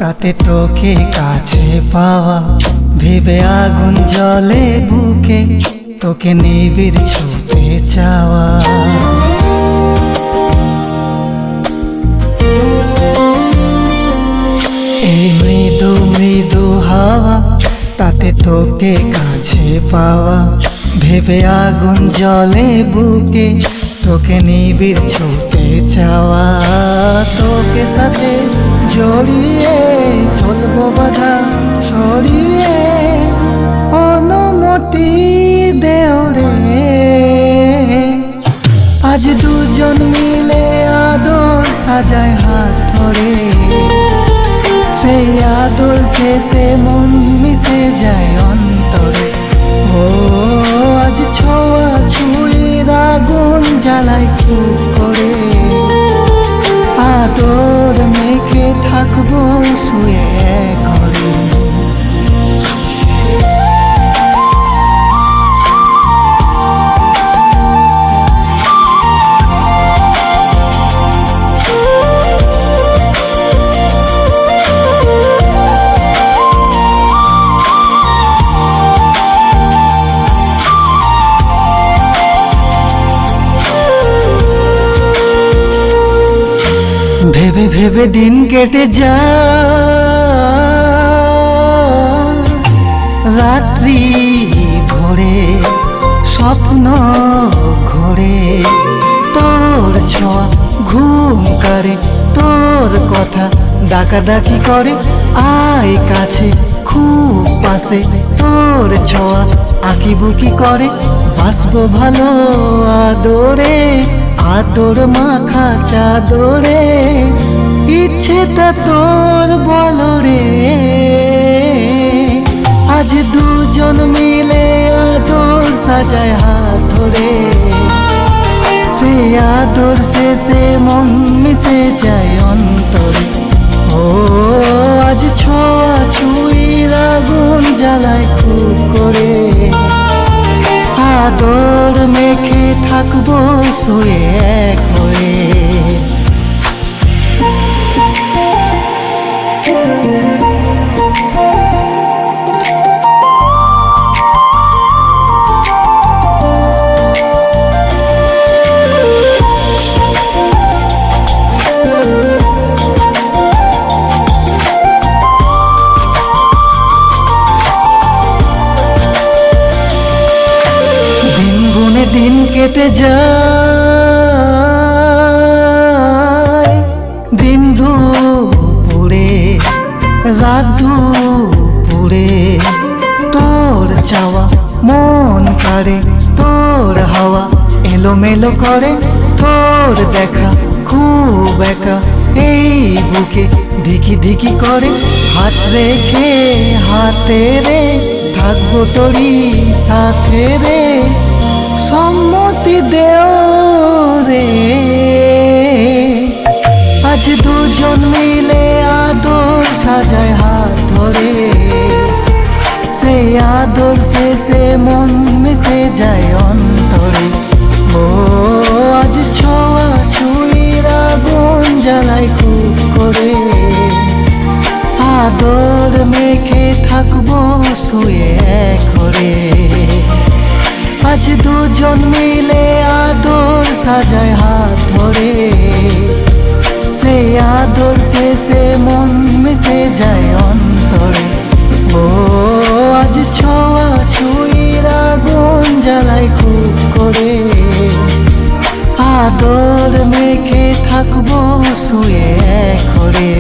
তাতে তোকে কাছে পাওয়া ভেবে আগুন জ্বলে বুকে, তোকে নিবিড় ছুঁতে চাওয়া। এই মৃদু মৃদু হাওয়া, তাতে তোকে কাছে পাওয়া ভেবে আগুন জ্বলে বুকে, তোকে নিবিড় ছুঁতে চাওয়া। তোকে সাথে জড়িয়ে চলবো বাধা সরিয়ে, অনুমতি দেও রে। আজ দুজন মিলে আদর সাজায় হাত ধরে, সেই আদর শেষে মন মিশে যায় অন্তরে। ও আজ ছোঁয়া ছুঁড়ির আগুন জ্বালাই খুব করে, আদর মেখে থাকবো শুয়ে ঘরে। ভেবে ভেবে দিন কেটে যায়, রাত্রি ভোরে স্বপ্ন ঘোরে। তোর ছোঁয়া ঘুম কারে, তোর কথা ডাকাডাকি করে। আয় কাছে খুব পাশে, তোর ছোঁয়া আঁকিবুকি করে। বাসবো ভালো আদরে, আদর মাখা চাদরে। ইচ্ছেটা তোর বলো রে, আজ দুজন মিলে আদর সাজায় হাত ধরে। সে আদর শেষে মন মিশে যায় অন্তরে। ও আজ ছোঁয়া ছুঁইর আগুন জ্বালায় খুব করে, আদর মেখে থাকবো শুয়ে এক হয়ে। দিন কেটে যায়, দিন দুপুরে রাত দুপুরে। তোর চাওয়া মন কাড়ে, তোর হাওয়া এলোমেলো করে। তোর দেখা খুব একা এই বুকে ধিকি ধিকি করে। হাত রেখে হাতে রে থাকবো তোরই সাথে রে, সম্মতি দেও রে। আজ দুজন মিলে আদর সাজায় হাত ধরে, সেই আদর শেষে মন মিশে যায় অন্তরে। ও আজ ছোঁয়া ছুঁইর আগুন জ্বালাই খুব করে, আদর মেখে থাকবো শুয়ে ঘরে। আজ দুজন মিলে আদর সাজায় হাত ধরে, সেই আদর শেষে মন মিশে যায় অন্তরে। ও আজ ছোঁয়া ছুঁইর আগুন জ্বালাই খুব করে, আদর মেখে থাকবো শুয়ে ঘরে।